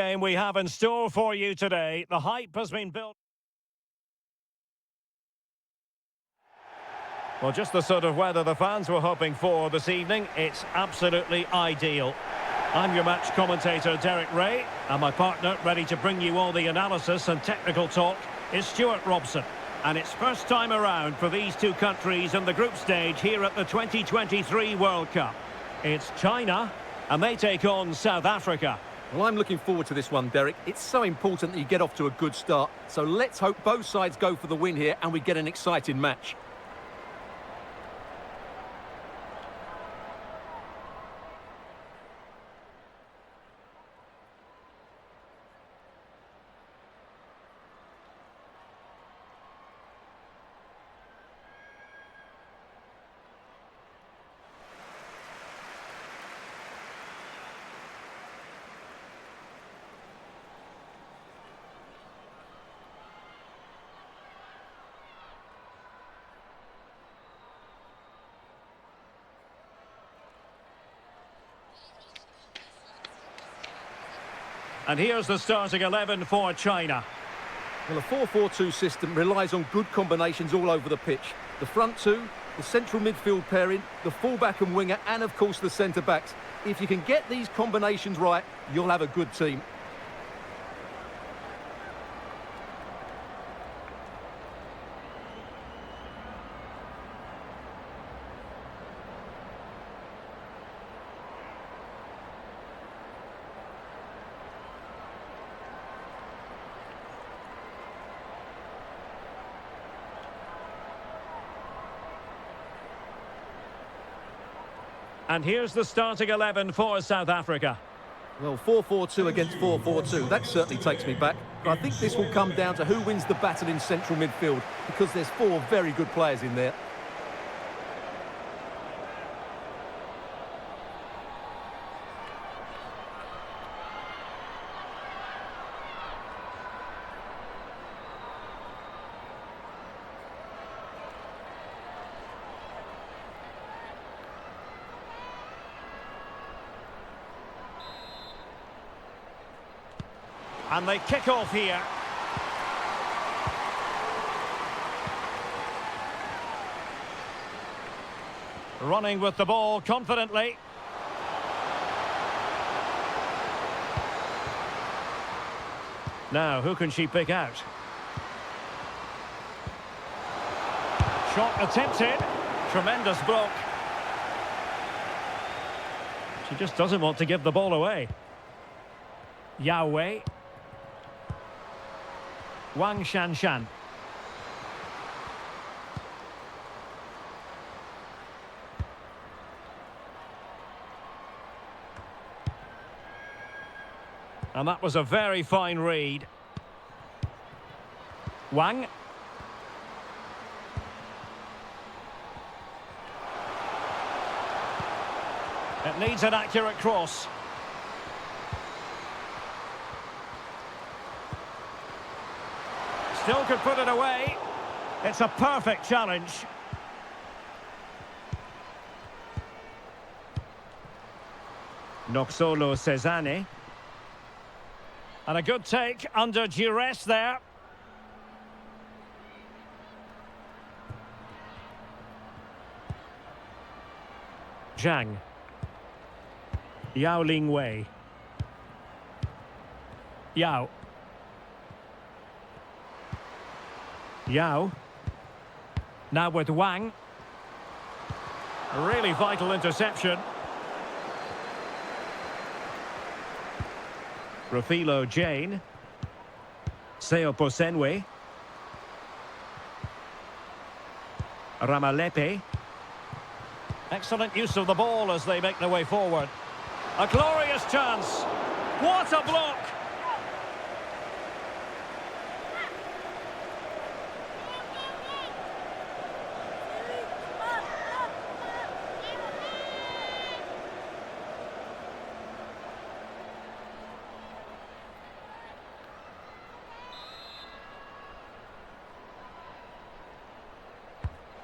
Game we have in store for you today. The hype has been built. Well, just the sort of weather the fans were hoping for this evening. It's absolutely ideal. I'm your match commentator, Derek Ray, and my partner, ready to bring you all the analysis and technical talk, is Stuart Robson. And it's first time around for these two countries in the group stage here at the 2023 World Cup. It's China, and they take on South Africa. Well, I'm looking forward to this one, Derek. It's so important that you get off to a good start. So let's hope both sides go for the win here and we get an exciting match. And here's the starting 11 for China. Well, a 4-4-2 system relies on good combinations all over the pitch. The front two, the central midfield pairing, the fullback and winger, and of course the centre-backs. If you can get these combinations right, you'll have a good team. And here's the starting 11 for South Africa. Well, 4-4-2 against 4-4-2, that certainly takes me back. But I think this will come down to who wins the battle in central midfield, because there's four very good players in there. And they kick off here. Running with the ball confidently. Now, who can she pick out? Shot attempted. Tremendous block. She just doesn't want to give the ball away. Yao. Wang Shanshan. And that was a very fine read. Wang. It needs an accurate cross. Still could put it away. It's a perfect challenge. Noxolo Cezanne. And a good take under duress there. Zhang. Yao Ling Wei. Yao. Yao. Now with Wang. A really vital interception. Rafilo Jane. Seo Posenwe. Ramalepe. Excellent use of the ball as they make their way forward. A glorious chance. What a block!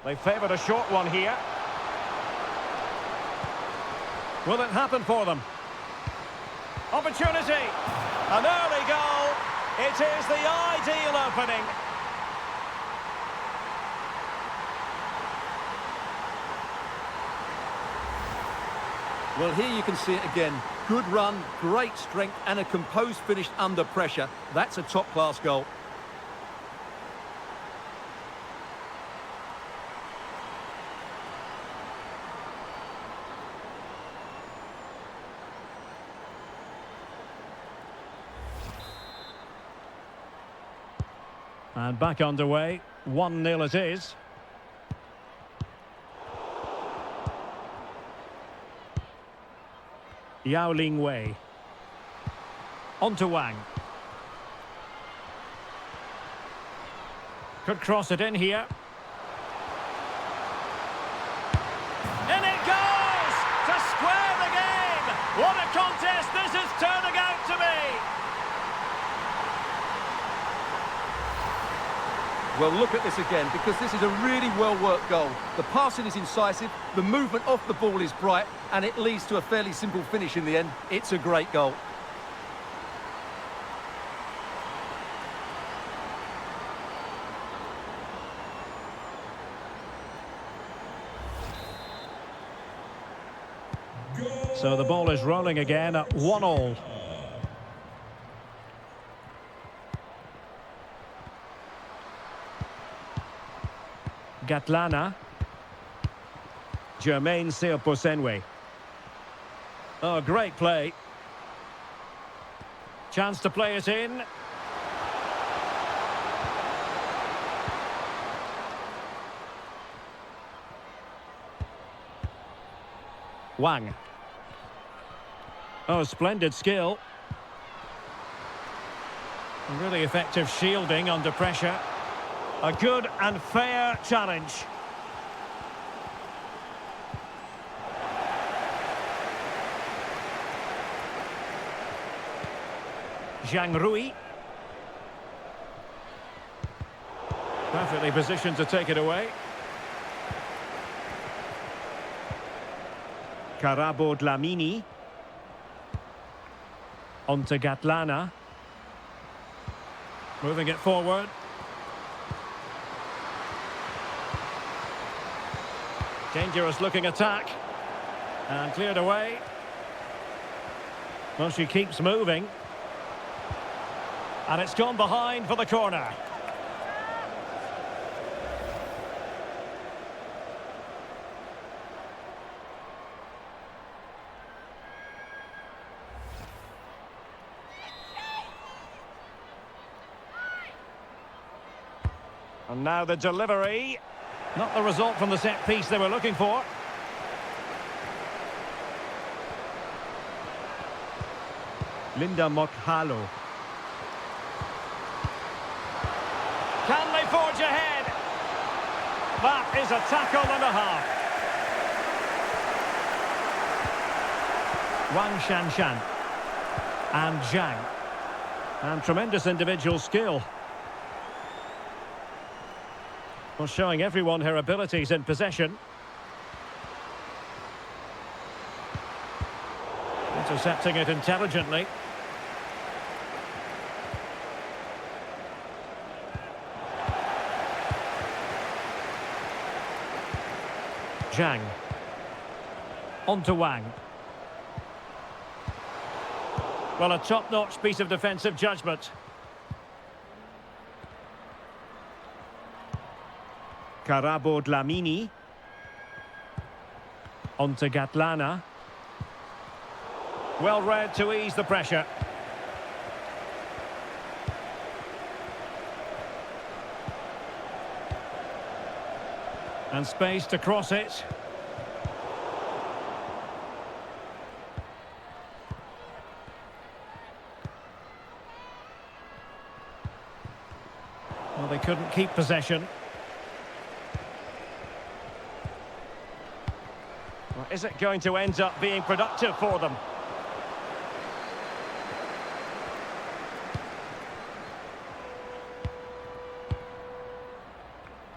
They favoured a short one here. Will it happen for them? Opportunity! An early goal. It is the ideal opening. Well, here you can see it again. Good run, great strength, and a composed finish under pressure. That's a top-class goal. And back underway. 1-0 it is. Yao Ling Wei. On to Wang. Could cross it in here. In it goes! To square the game! What a contest this is turning out to be! Well, look at this again, because this is a really well-worked goal. The passing is incisive, the movement off the ball is bright, and it leads to a fairly simple finish in the end. It's a great goal. So the ball is rolling again at 1-1. Gatlana. Jermaine Seoposenwe. Oh, great play. Chance to play it in. Wang. Oh, splendid skill. Really effective shielding under pressure. A good and fair challenge. Zhang Rui. Perfectly positioned to take it away. Karabo Dlamini. On to Gatlana. Moving it forward. Dangerous looking attack. And cleared away. Well, she keeps moving. And it's gone behind for the corner. And now the delivery. Not the result from the set piece they were looking for. Linda Mokhalo. Can they forge ahead? That is a tackle and a half. Wang Shanshan. And Zhang. And tremendous individual skill. Well, showing everyone her abilities in possession. Intercepting it intelligently. Zhang. On to Wang. Well, a top-notch piece of defensive judgment. Karabo Dlamini. On to Gatlana. Well read to ease the pressure. And space to cross it. Well, they couldn't keep possession. Well, is it going to end up being productive for them?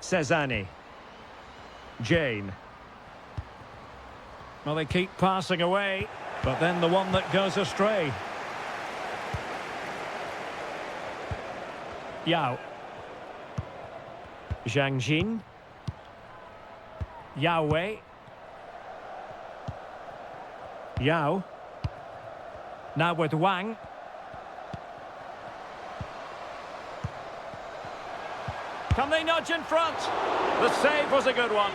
Cezanne. Jane. Well, they keep passing away, but then the one that goes astray. Yao. Zhang Jin. Yao Wei. Yao. Now with Wang. Can they nudge in front? The save was a good one.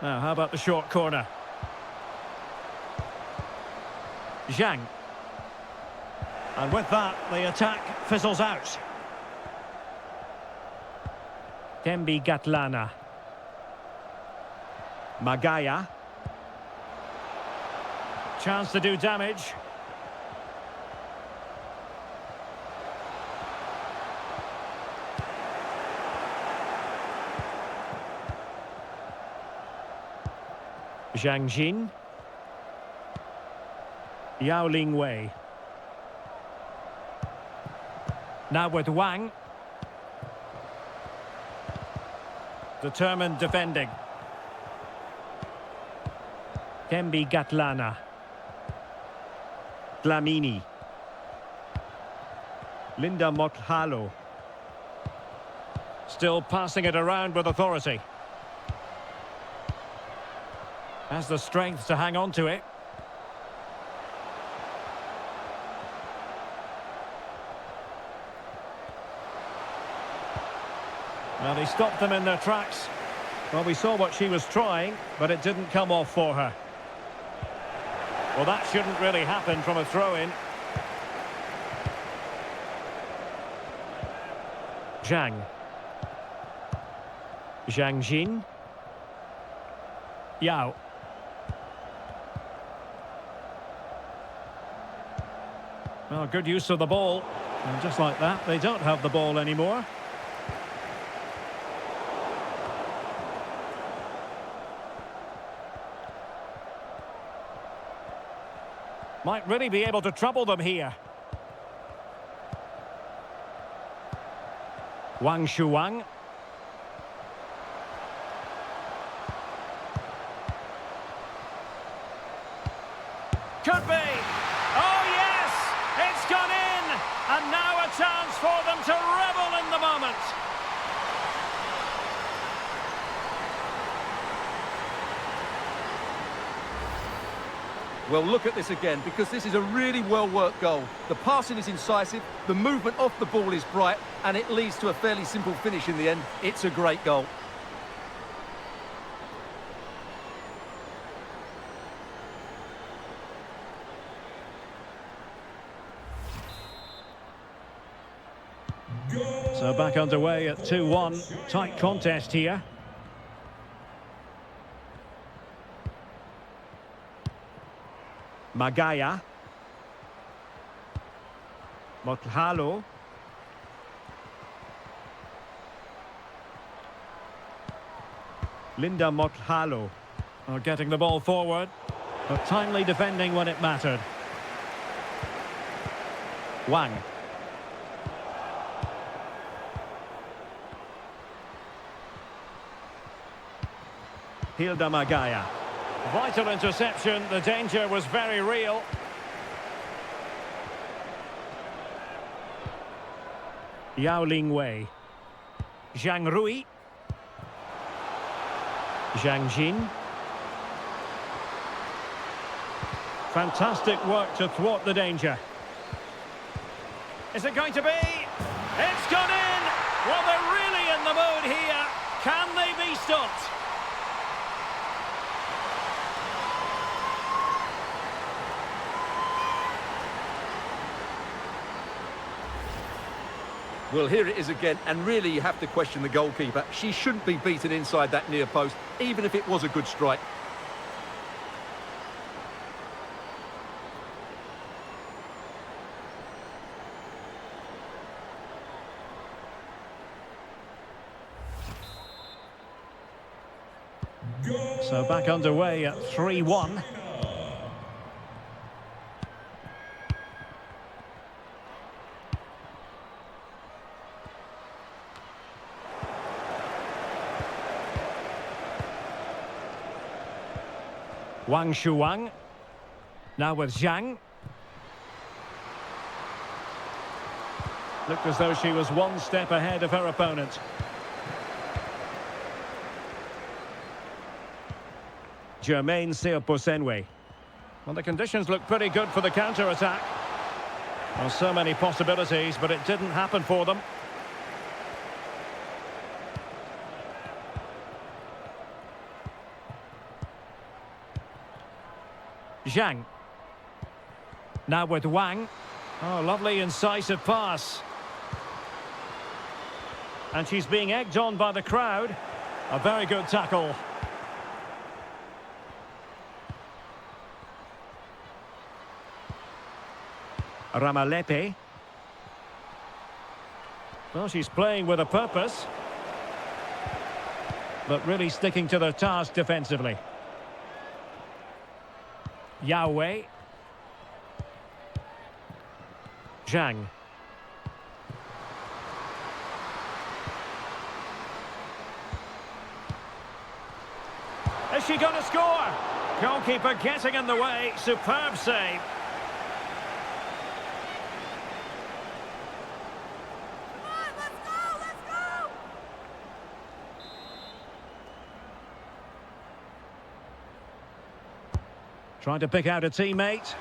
Now, how about the short corner? Zhang. And with that, the attack fizzles out. Tembi Gatlana. Magaya. Chance to do damage. Zhang Jin. Yao Lingwei. Now with Wang. Determined defending. Tembi Gatlana. Dlamini. Linda Mokhalo. Still passing it around with authority. Has the strength to hang on to it. Well, he stopped them in their tracks. Well, we saw what she was trying, but it didn't come off for her. Well, that shouldn't really happen from a throw-in. Zhang. Zhang Jin. Yao. Well, good use of the ball. And just like that, they don't have the ball anymore. Might really be able to trouble them here. Wang Shuang. Could be. Oh, yes! It's gone in! And now a chance for them to revel in the moment. Well, look at this again, because this is a really well-worked goal. The passing is incisive, the movement off the ball is bright, and it leads to a fairly simple finish in the end. It's a great goal. So back underway at 2-1. Tight contest here. Magaya. Mokhalo. Linda Mokhalo. Getting the ball forward, but timely defending when it mattered. Wang. Hilda Magaya. Vital interception, the danger was very real. Yao Lingwei. Zhang Rui. Zhang Jin. Fantastic work to thwart the danger. Is it going to be? It's gone in! Well, they're really in the mood here. Can they be stopped? Well, here it is again, and really you have to question the goalkeeper. She shouldn't be beaten inside that near post, even if it was a good strike. So back underway at 3-1. Wang Shuang. Now with Zhang. Looked as though she was one step ahead of her opponent. Jermaine Seoposenwe. Well, the conditions look pretty good for the counter-attack. Well, so many possibilities, but it didn't happen for them. Zhang. Now with Wang. Oh, lovely incisive pass. And she's being egged on by the crowd. A very good tackle. Ramalepe. Well, she's playing with a purpose, but really sticking to their task defensively. Yahweh. Zhang. Is she going to score? Goalkeeper getting in the way. Superb save. Trying to pick out a teammate.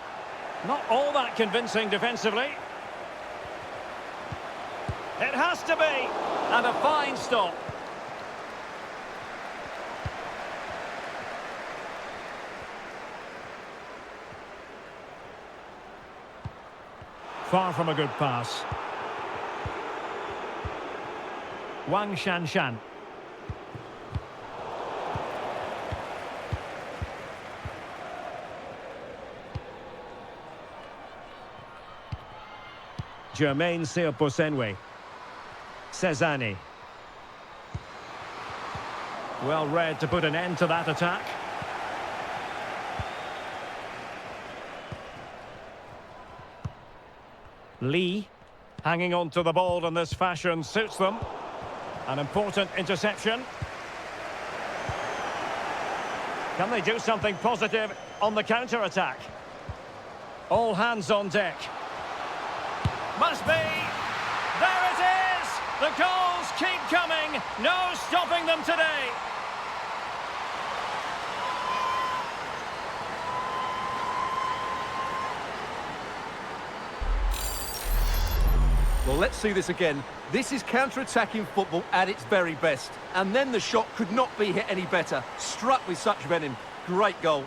Not all that convincing defensively. It has to be. And a fine stop. Far from a good pass. Wang Shanshan. Jermaine Seoposenwe. Cezanne. Well read to put an end to that attack. Lee, hanging on to the ball in this fashion, suits them. An important interception. Can they do something positive on the counter-attack? All hands on deck. Must be. There it is! The goals keep coming. No stopping them today. Well, let's see this again. This is counter-attacking football at its very best. And then the shot could not be hit any better. Struck with such venom. Great goal.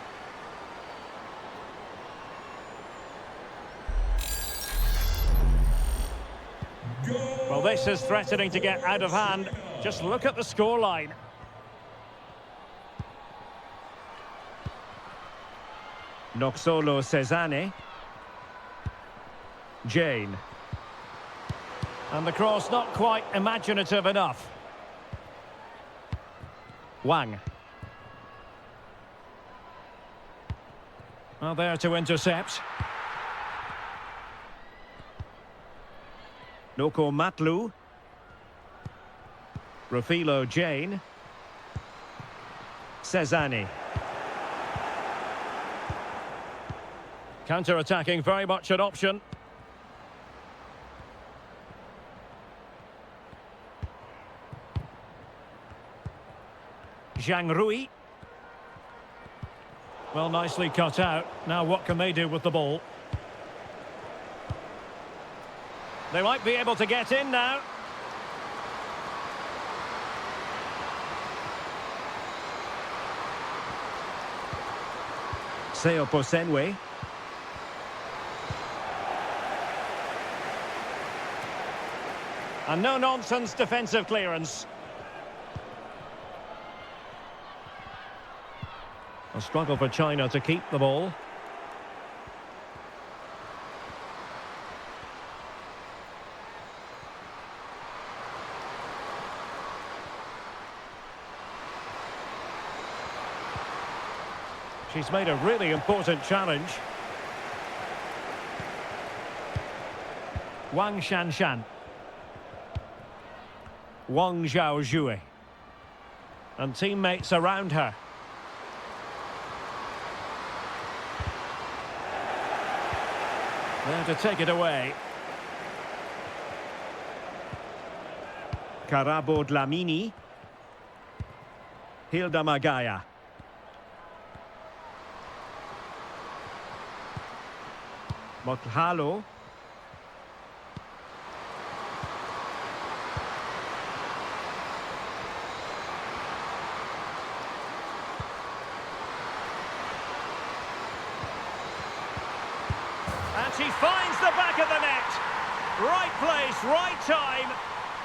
Well, this is threatening to get out of hand. Just look at the scoreline. Noxolo Cezanne. Jane. And the cross not quite imaginative enough. Wang. Well, there to intercept. Noko Matlu. Rafilo Jane. Cezanne. Counter-attacking, very much an option. Zhang Rui. Well, nicely cut out. Now what can they do with the ball? They might be able to get in now. Seoposenwe. And no-nonsense defensive clearance. A struggle for China to keep the ball. She's made a really important challenge. Wang Shanshan. Wang Zhaozhue. And teammates around her. There to take it away. Karabo Dlamini. Hilda Magaya. Mokhalo. And she finds the back of the net. Right place, right time,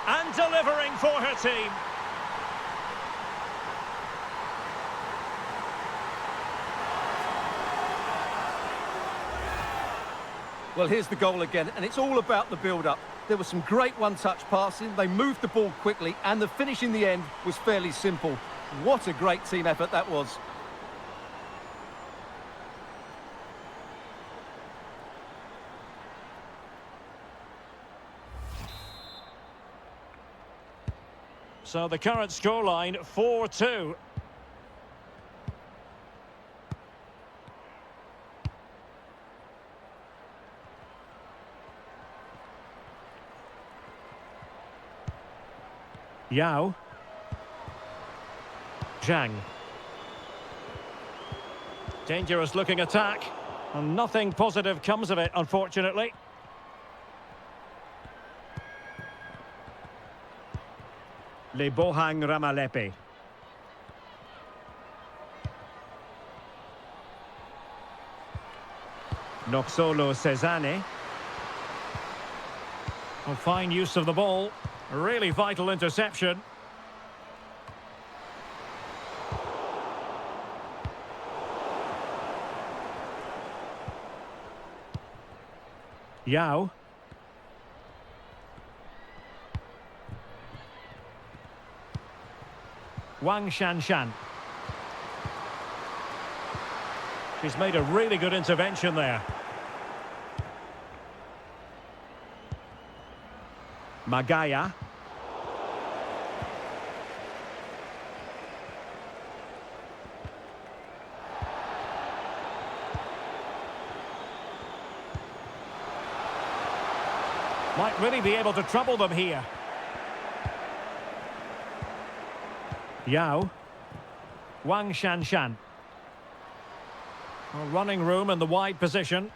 and delivering for her team. Well, here's the goal again, and it's all about the build-up. There was some great one-touch passing, they moved the ball quickly, and the finish in the end was fairly simple. What a great team effort that was. So the current scoreline, 4-2. Yao. Zhang. Dangerous looking attack. And nothing positive comes of it, unfortunately. Lebohang Ramalepe. Noxolo Cezanne. Oh, fine use of the ball. A really vital interception. Yao. Wang Shanshan. She's made a really good intervention there. Magaya. Might really be able to trouble them here. Yao. Wang Shanshan. Well, running room in the wide position.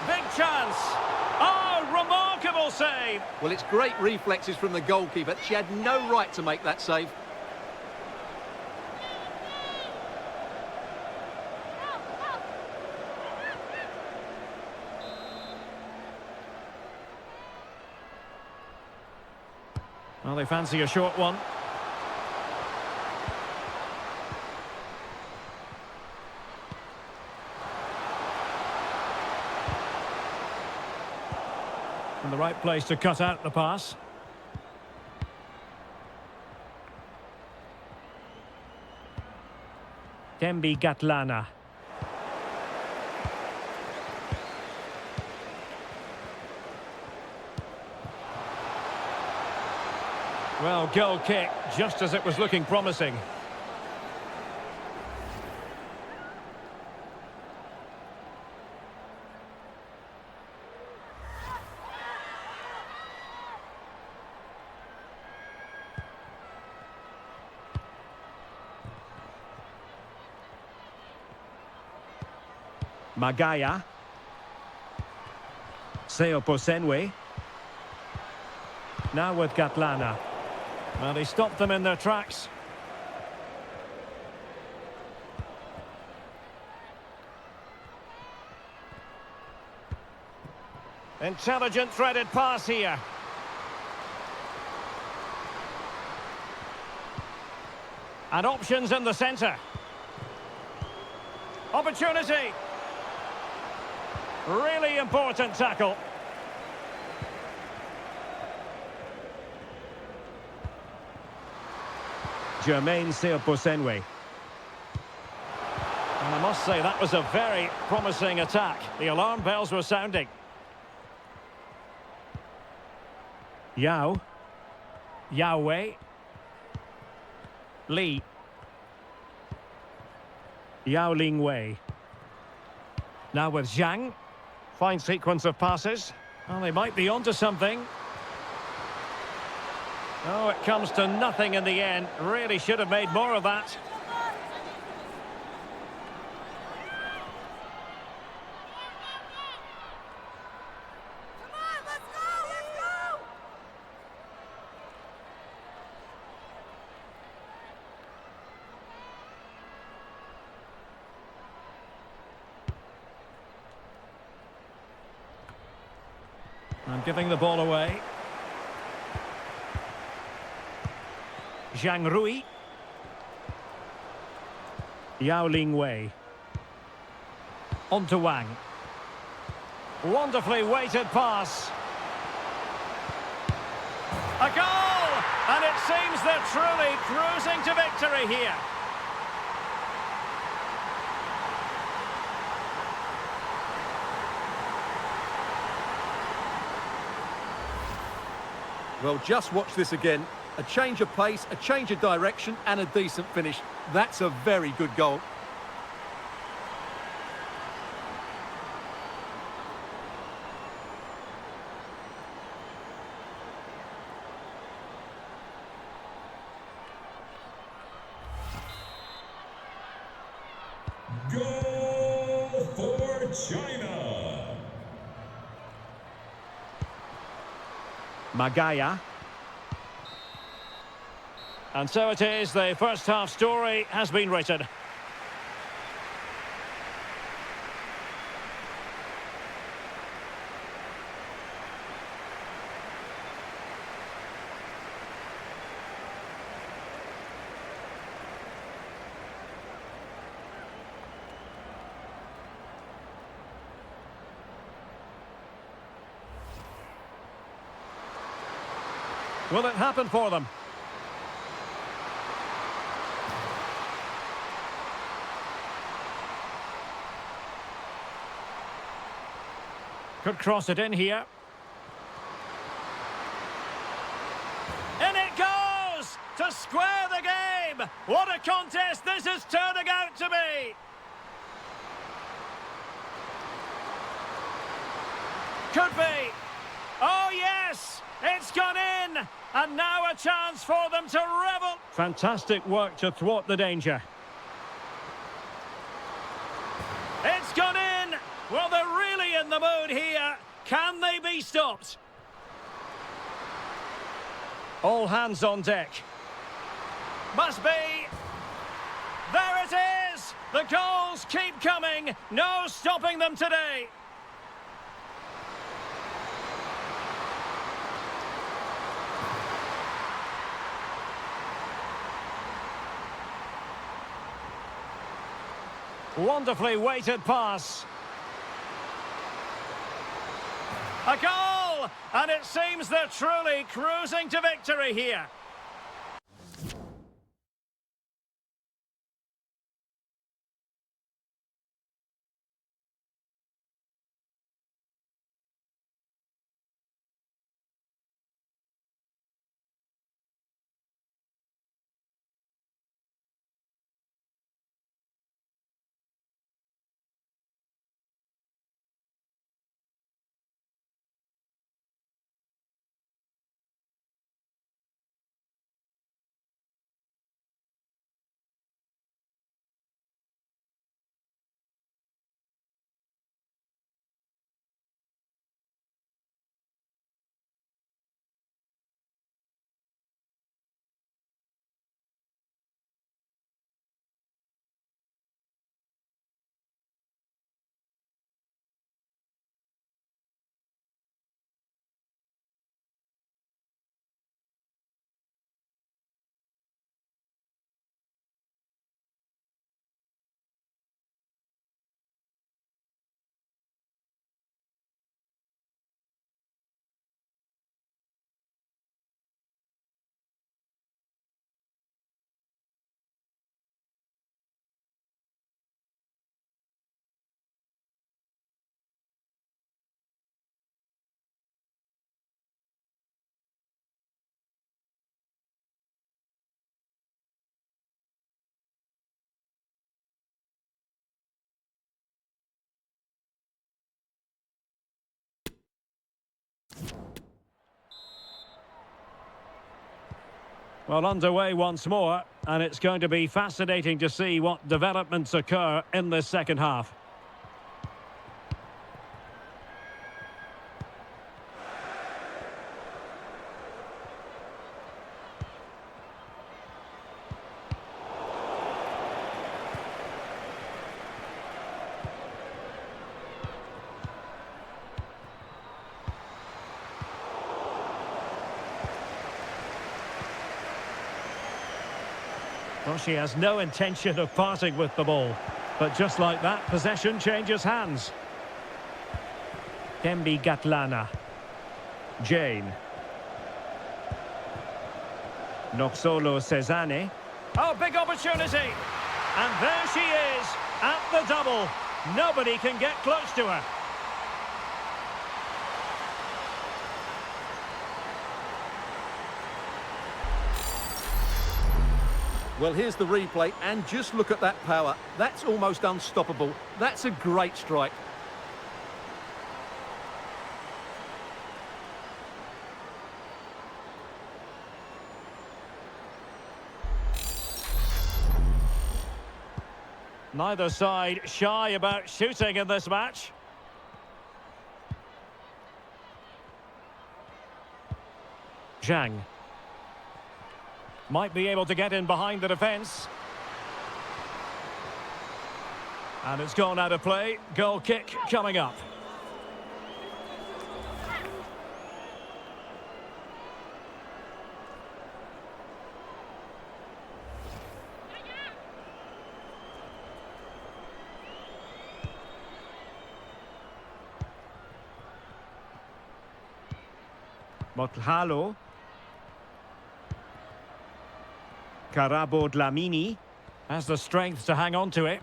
Big chance. Oh, remarkable save. Well, it's great reflexes from the goalkeeper. She had no right to make that save. Well, they fancy a short one. In the right place to cut out the pass. Dembi Gatlana. Well, goal kick, just as it was looking promising. Magaya. Seo Posenwe. Now with Gatlana. Well, he stopped them in their tracks. Intelligent threaded pass here. And options in the centre. Opportunity. Really important tackle. Jermaine Seoposenwe. And I must say, that was a very promising attack. The alarm bells were sounding. Yao. Yao. Lee. Yao Ling Wei. Now with Zhang. Fine sequence of passes. Well, they might be onto something. Oh, it comes to nothing in the end. Really should have made more of that. I'm giving the ball away. Zhang Rui. Yao Ling Wei. On to Wang. Wonderfully weighted pass. A goal! And it seems they're truly cruising to victory here. Well, just watch this again. A change of pace, a change of direction, and a decent finish. That's a very good goal. Goal for China. Magaya. And so it is, the first half story has been written. Will it happen for them? Could cross it in here. In it goes! To square the game! What a contest this is turning out to be! Could be. Oh, yes! It's gone in! And now a chance for them to revel. Fantastic work to thwart the danger. It's gone in! Well, they're really in the mood here. Can they be stopped? All hands on deck. Must be. There it is! The goals keep coming. No stopping them today. Wonderfully weighted pass. A goal! And it seems they're truly cruising to victory here. Well, underway once more, and it's going to be fascinating to see what developments occur in this second half. Well, she has no intention of parting with the ball. But just like that, possession changes hands. Dembi Gatlana. Jane. Noxolo Cezanne. Oh, big opportunity! And there she is, at the double. Nobody can get close to her. Well, here's the replay, and just look at that power. That's almost unstoppable. That's a great strike. Neither side shy about shooting in this match. Zhang. Might be able to get in behind the defence. And it's gone out of play. Goal kick coming up. Motlhalo. Karabo Dlamini has the strength to hang on to it.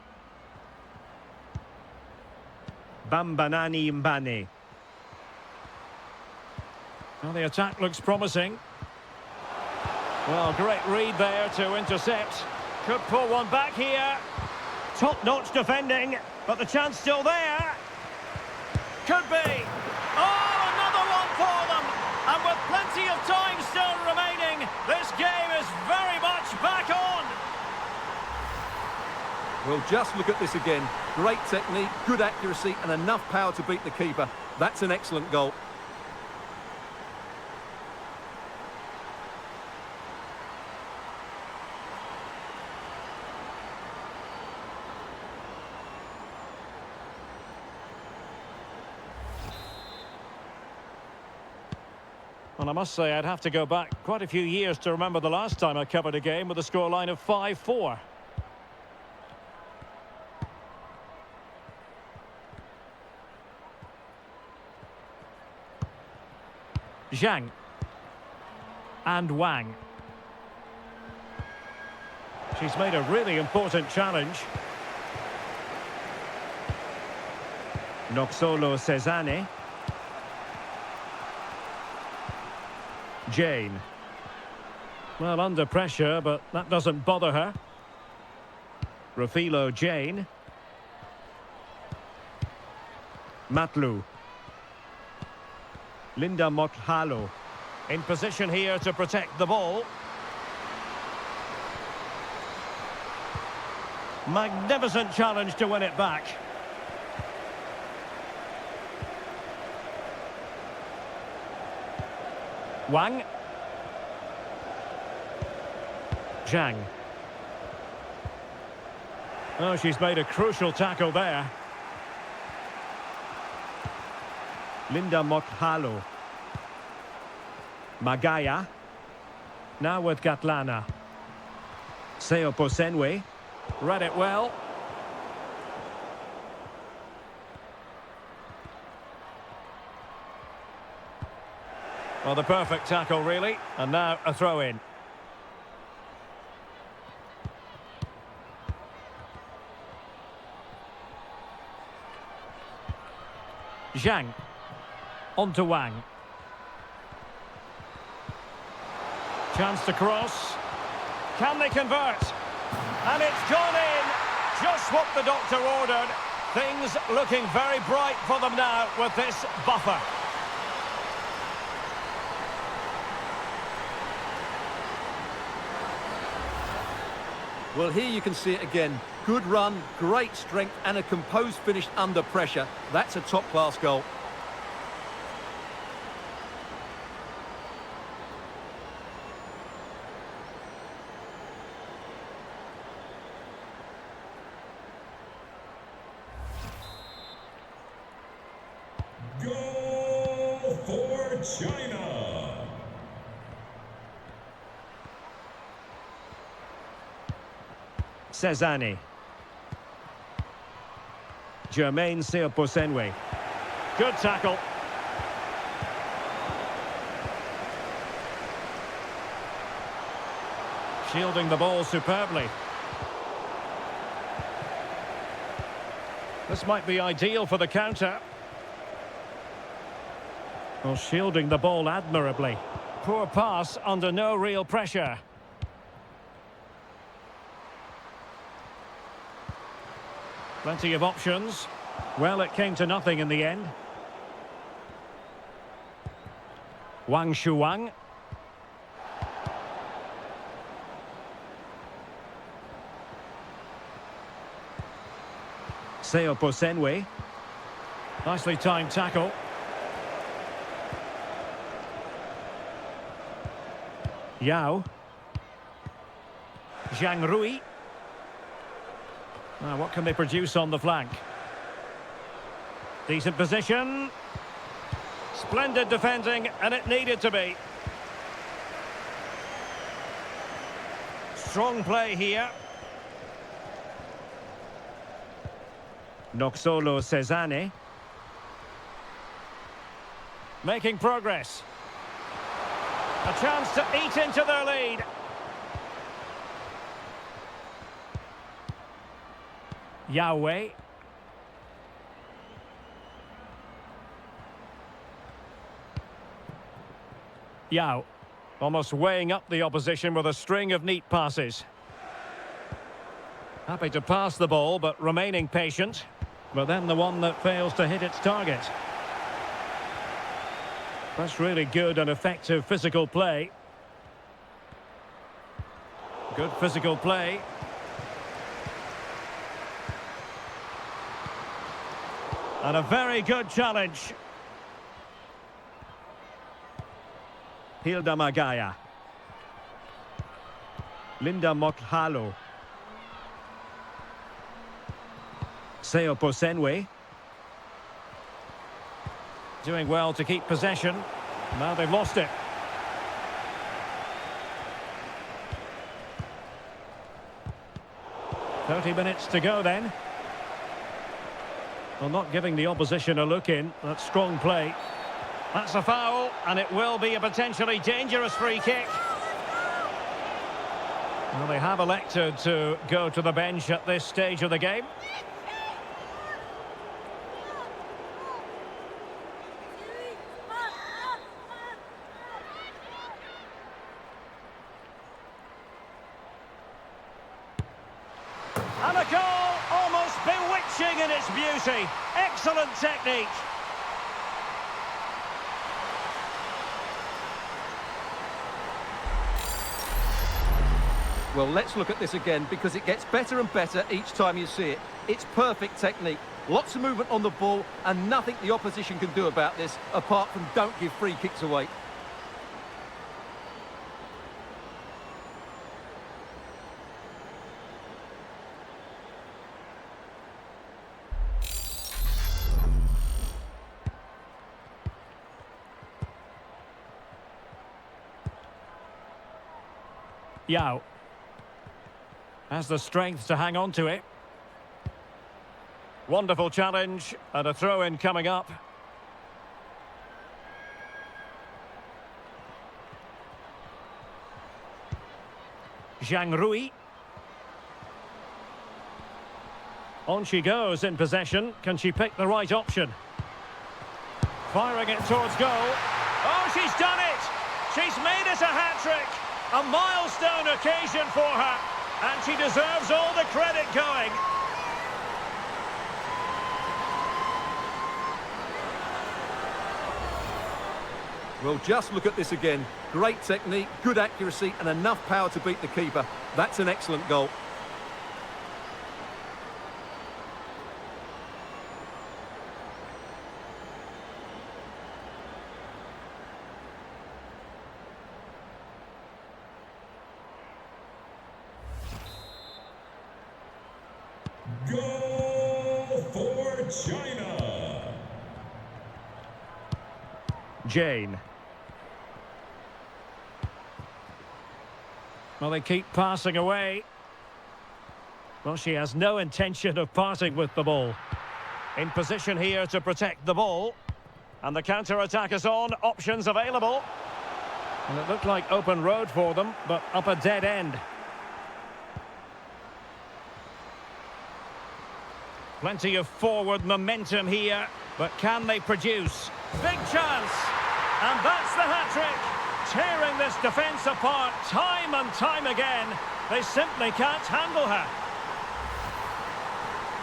Bambanani Mbane. Well, the attack looks promising. Well, great read there to intercept. Could pull one back here. Top-notch defending, but the chance still there. Could be. Oh, another one for them. And with plenty of time still remaining, this game is very much back on. Well, just look at this again. Great technique, good accuracy, and enough power to beat the keeper. That's an excellent goal. Well, I must say I'd have to go back quite a few years to remember the last time I covered a game with a scoreline of 5-4. Zhang. And Wang. She's made a really important challenge. Noxolo Cezanne. Jane. Well, under pressure, but that doesn't bother her. Rafilo Jane. Matlu. Linda Motlhalo. In position here to protect the ball. Magnificent challenge to win it back. Wang. Zhang. Oh, she's made a crucial tackle there. Linda Motlhalo. Magaya. Now with Gatlana. Seo Posenwe. Read it well. Well, the perfect tackle, really. And now a throw-in. Zhang. On to Wang. Chance to cross. Can they convert? And it's gone in. Just what the doctor ordered. Things looking very bright for them now with this buffer. Well, here you can see it again. Good run, great strength, and a composed finish under pressure. That's a top-class goal. Goal for China. Cezanne. Jermaine Seoposenwe. Good tackle. Shielding the ball superbly. This might be ideal for the counter. Well, shielding the ball admirably. Poor pass under no real pressure. Plenty of options. Well, it came to nothing in the end. Wang Shuang. Seoposenwe. Nicely timed tackle. Yao. Zhang Rui. Now, what can they produce on the flank? Decent position. Splendid defending, and it needed to be. Strong play here. Noxolo Cezanne. Making progress. A chance to eat into their lead. Yahweh. Yao. Almost weighing up the opposition with a string of neat passes. Happy to pass the ball, but remaining patient. But then the one that fails to hit its target. That's really good and effective physical play. Good physical play. And a very good challenge. Hilda Magaya. Linda Mokhalo. Seoposenwe. Doing well to keep possession. Now they've lost it. "30 minutes to go then. Well, not giving the opposition a look in. That's strong play. That's a foul, and it will be a potentially dangerous free kick. Well, they have elected to go to the bench at this stage of the game. And a goal, almost bewitching in its beauty. Excellent technique. Well, let's look at this again because it gets better and better each time you see it. It's perfect technique. Lots of movement on the ball and nothing the opposition can do about this apart from don't give free kicks away. Yao has the strength to hang on to it. Wonderful challenge and a throw-in coming up. Zhang Rui. On she goes in possession. Can she pick the right option? Firing it towards goal. Oh, she's done it! She's made it a hat-trick! A milestone occasion for her, and she deserves all the credit going. Well, just look at this again. Great technique, good accuracy, and enough power to beat the keeper. That's an excellent goal. Goal for China. Jane. Well, they keep passing away. Well, she has no intention of parting with the ball. In position here to protect the ball. And the counter-attack is on. Options available. And it looked like open road for them, but up a dead end. Plenty of forward momentum here, but can they produce? Big chance! And that's the hat-trick! Tearing this defence apart time and time again. They simply can't handle her.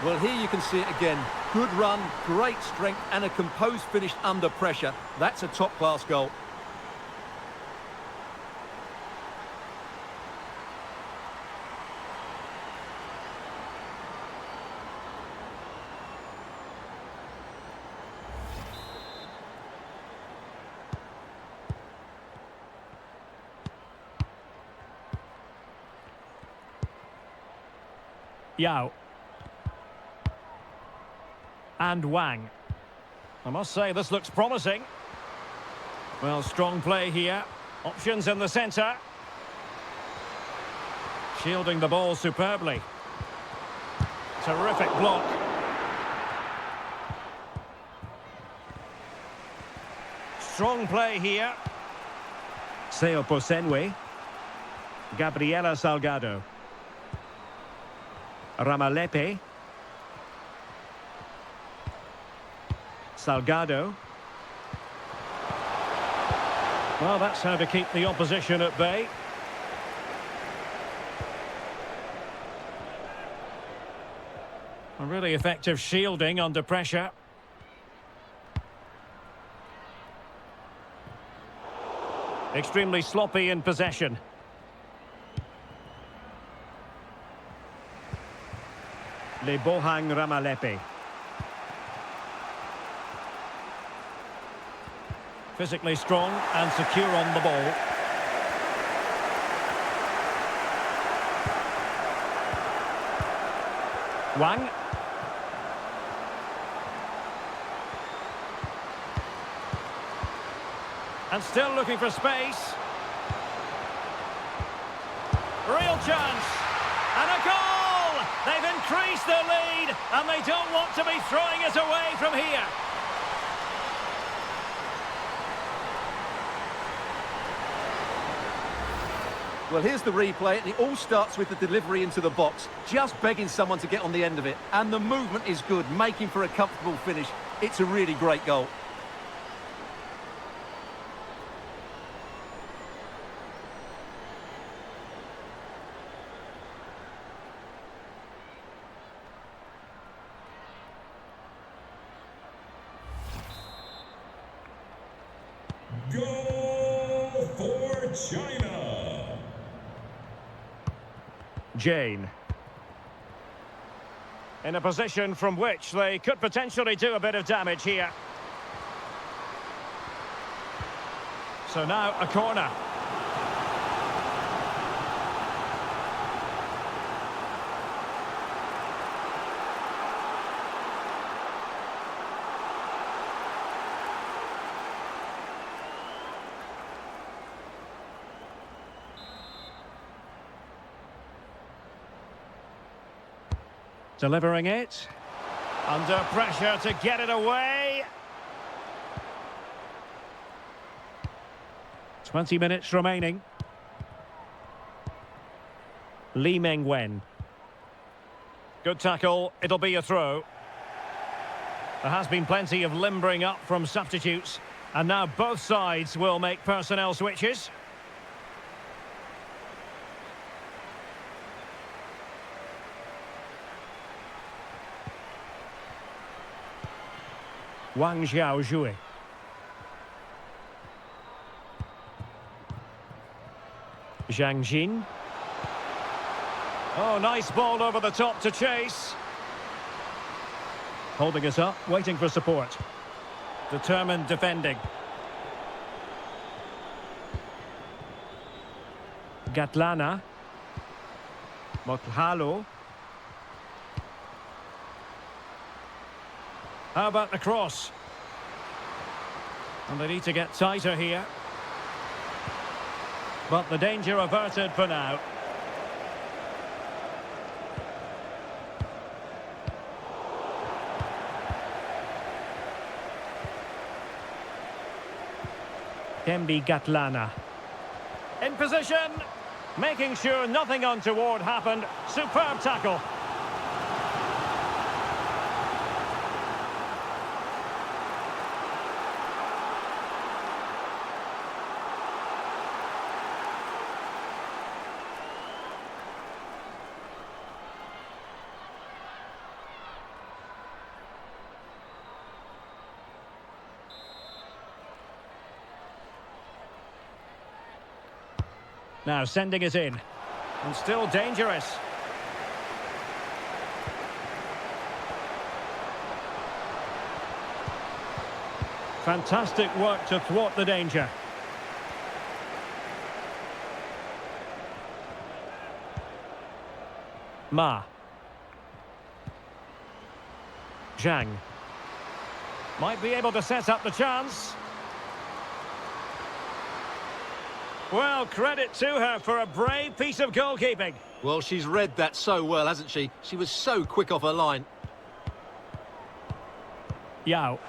Well, here you can see it again. Good run, great strength, and a composed finish under pressure. That's a top-class goal. Yao. And Wang. I must say, this looks promising. Well, strong play here. Options in the centre. Shielding the ball superbly. Terrific block. Strong play here. Seo Posenwe. Gabriela Salgado. Ramalepe. Salgado. Well, that's how to keep the opposition at bay. A really effective shielding under pressure. Extremely sloppy in possession. Lebohang Ramalepe. Physically strong and secure on the ball. Wang. And still looking for space. Real chance. And a goal! They've increased their lead, and they don't want to be throwing it away from here. Well, here's the replay, and it all starts with the delivery into the box, just begging someone to get on the end of it. And the movement is good, making for a comfortable finish. It's a really great goal. Goal for China. Jane. In a position from which they could potentially do a bit of damage here. So now a corner. Delivering it. Under pressure to get it away. 20 minutes remaining. Lee Meng-wen. Good tackle. It'll be a throw. There has been plenty of limbering up from substitutes. And now both sides will make personnel switches. Wang Xiaozhui. Zhang Jin. Oh, nice ball over the top to chase. Holding us up, waiting for support. Determined defending. Gatlana. Mokhalo. How about the cross? And they need to get tighter here. But the danger averted for now. Kembi Gatlana. In position. Making sure nothing untoward happened. Superb tackle. Now sending it in. And still dangerous. Fantastic work to thwart the danger. Ma. Zhang. Might be able to set up the chance. Well, credit to her for a brave piece of goalkeeping. Well, she's read that so well, hasn't she? She was so quick off her line. Yao.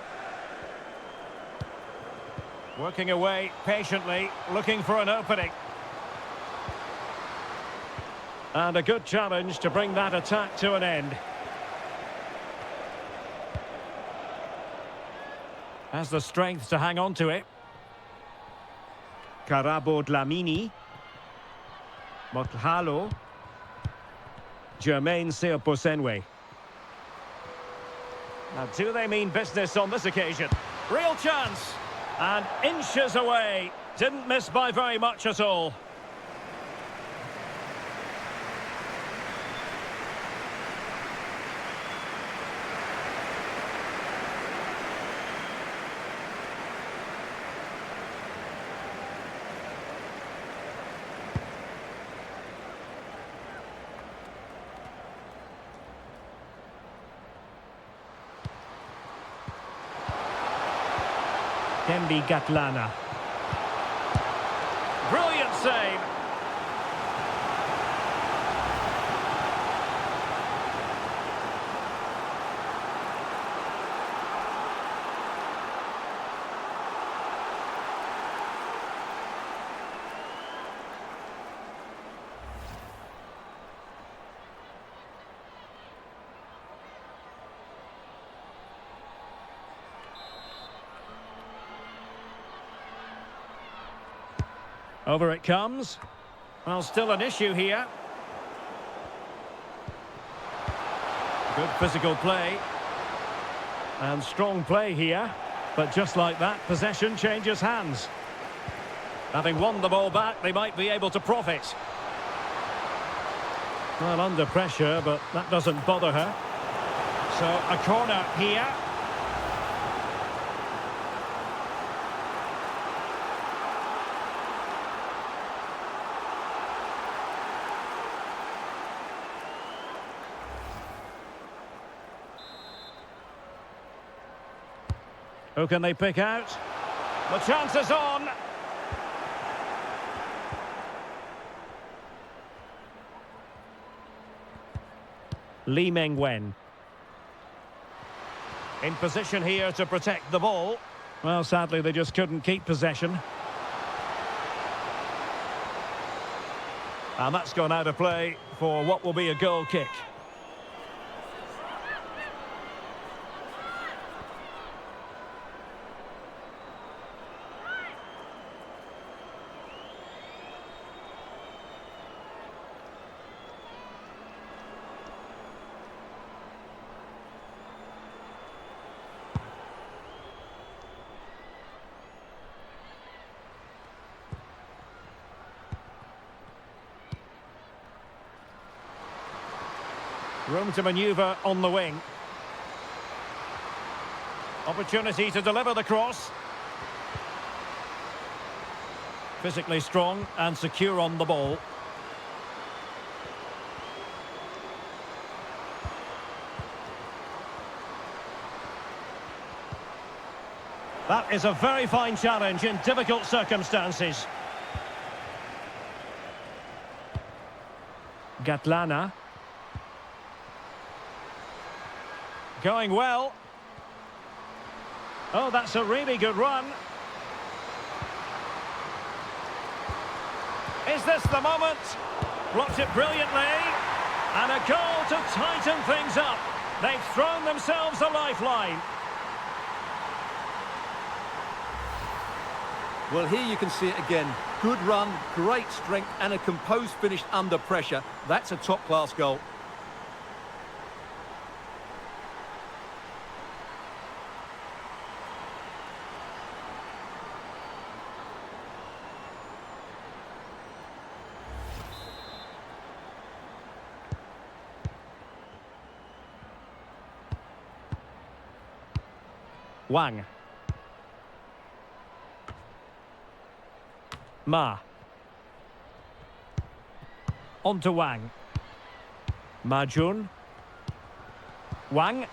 Working away patiently, looking for an opening. And a good challenge to bring that attack to an end. Has the strength to hang on to it. Karabo Dlamini. Motlhalo. Jermaine Seoposenwe. Now, do they mean business on this occasion? Real chance. And inches away. Didn't miss by very much at all. Kembi Gatlana. Brilliant save. Over it comes. Well, still an issue here. Good physical play. And strong play here. But just like that, possession changes hands. Having won the ball back, they might be able to profit. Well, under pressure, but that doesn't bother her. So, a corner here. Who can they pick out? The chance is on. Lee Meng-wen. In position here to protect the ball. Well, sadly, they just couldn't keep possession. And that's gone out of play for what will be a goal kick. Room to manoeuvre on the wing. Opportunity to deliver the cross. Physically strong and secure on the ball. That is a very fine challenge in difficult circumstances. Gatlana. Going well. Oh, that's a really good run. Is this the moment? Blocked it brilliantly. And a goal to tighten things up. They've thrown themselves a lifeline. Well, here you can see it again. Good run, great strength, and a composed finish under pressure. That's a top-class goal. Wang. Ma. On to Wang. Ma Jun. Wang.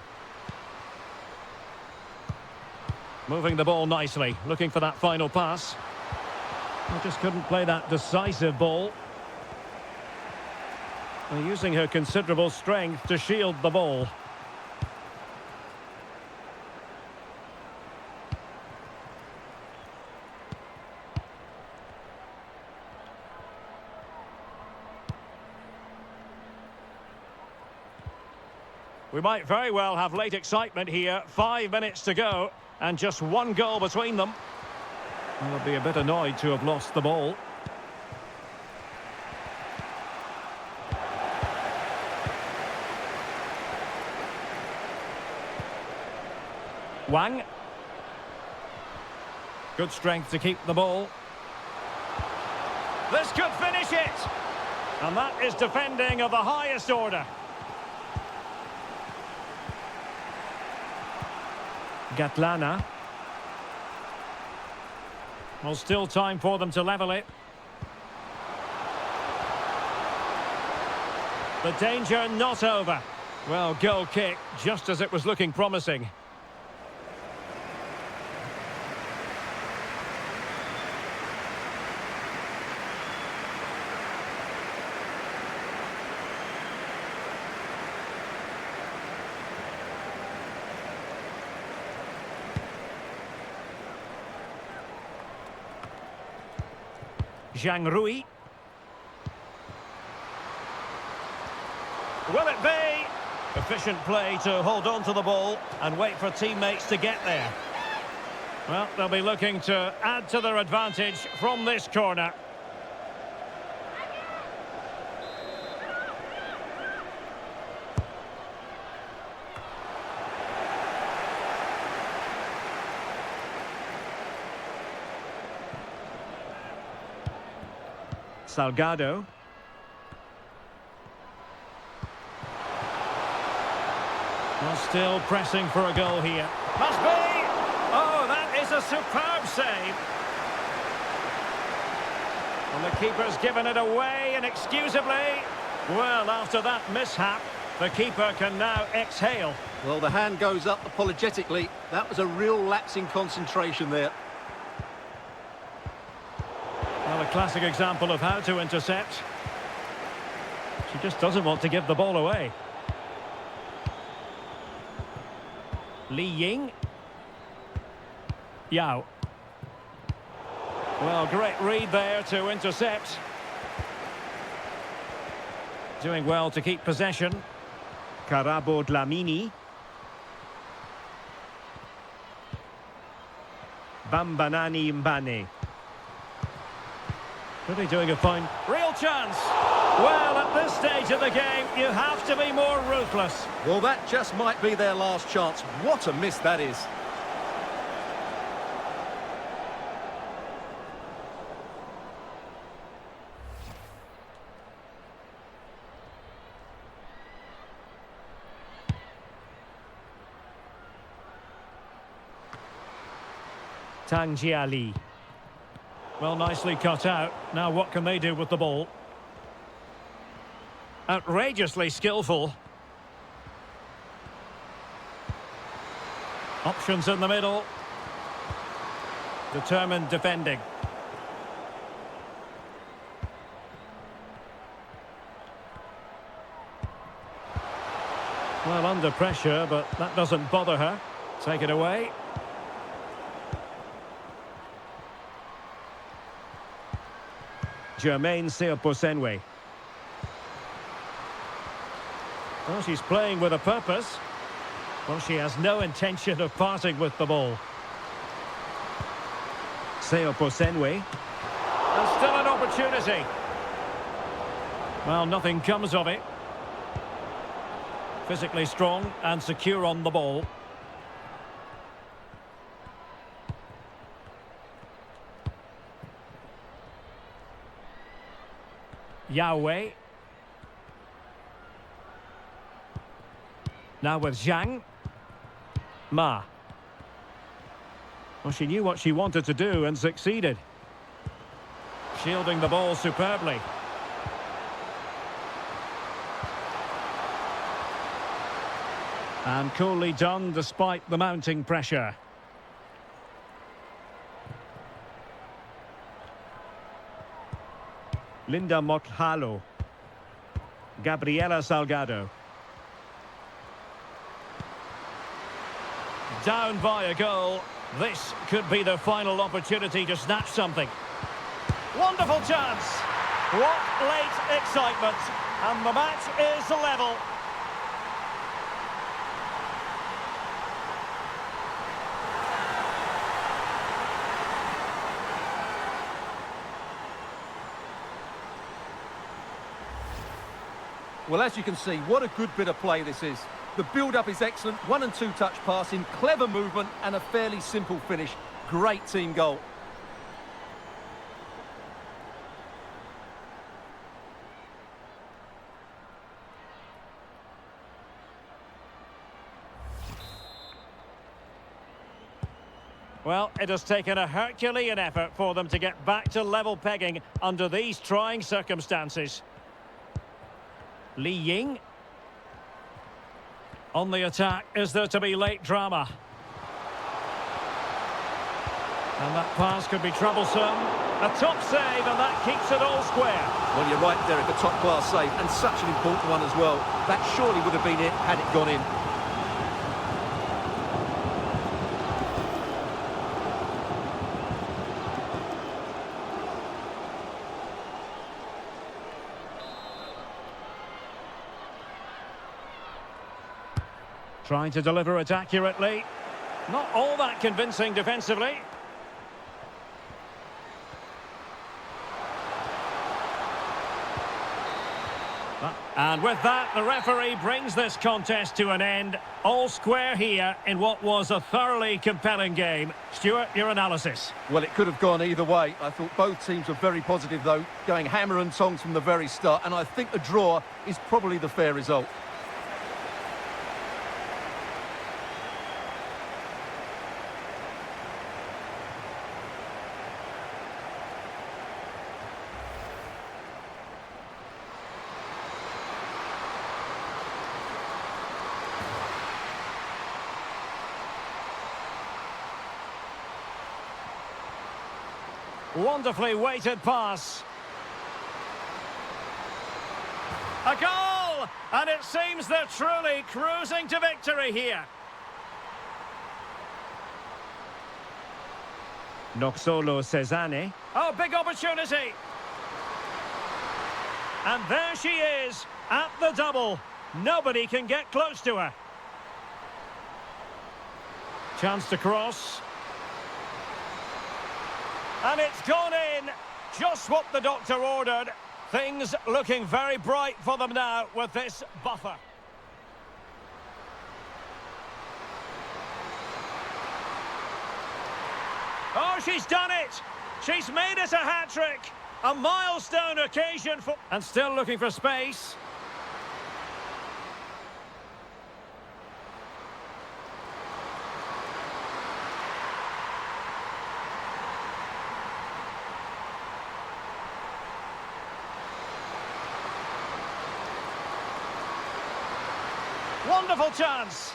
Moving the ball nicely, looking for that final pass. He just couldn't play that decisive ball. And using her considerable strength to shield the ball. We might very well have late excitement here. 5 minutes to go, and just one goal between them. Well, they'll be a bit annoyed to have lost the ball. Wang. Good strength to keep the ball. This could finish it! And that is defending of the highest order. Gatlana. Well, still time for them to level it. The danger not over. Well, goal kick, just as it was looking promising. Zhang Rui. Will it be? Efficient play to hold on to the ball and wait for teammates to get there. Well, they'll be looking to add to their advantage from this corner. Salgado. Well, still pressing for a goal here. Must be! Oh, that is a superb save. And the keeper's given it away inexcusably. Well, after that mishap, the keeper can now exhale. Well, the hand goes up apologetically. That was a real lapse in concentration there. Well, a classic example of how to intercept. She just doesn't want to give the ball away. Li Ying. Yao. Well, great read there to intercept. Doing well to keep possession. Karabo Dlamini. Bambanani Mbane. Really doing a fine... Real chance! Well, at this stage of the game, you have to be more ruthless. Well, that just might be their last chance. What a miss that is. Tang Jiali. Well, nicely cut out. Now what can they do with the ball? Outrageously skillful. Options in the middle. Determined defending. Well, under pressure, but that doesn't bother her. Take it away. Jermaine Seoposenwe. Well, she's playing with a purpose. Well, she has no intention of parting with the ball. Seoposenwe. And still an opportunity. Well, nothing comes of it. Physically strong and secure on the ball. Yahweh. Now with Zhang. Ma. Well, she knew what she wanted to do and succeeded. Shielding the ball superbly. And coolly done despite the mounting pressure. Linda Mokhalo. Gabriela Salgado. Down by a goal. This could be the final opportunity to snatch something. Wonderful chance. What late excitement. And the match is level. Well, as you can see, what a good bit of play this is. The build-up is excellent, 1- and 2-touch passing, clever movement and a fairly simple finish. Great team goal. Well, it has taken a Herculean effort for them to get back to level pegging under these trying circumstances. Li Ying. On the attack, is there to be late drama? And that pass could be troublesome. A top save, and that keeps it all square. Well, you're right, Derek, a top-class save, and such an important one as well. That surely would have been it had it gone in. Trying to deliver it accurately. Not all that convincing defensively. And with that, the referee brings this contest to an end. All square here in what was a thoroughly compelling game. Stuart, your analysis. Well, it could have gone either way. I thought both teams were very positive, though, going hammer and tongs from the very start, and I think a draw is probably the fair result. Wonderfully weighted pass. A goal! And it seems they're truly cruising to victory here. Noxolo Cesane. Oh, big opportunity. And there she is, at the double. Nobody can get close to her. Chance to cross. And it's gone in, just what the doctor ordered. Things looking very bright for them now with this buffer. Oh, she's done it! She's made it a hat-trick! A milestone occasion for... And still looking for space. Wonderful chance.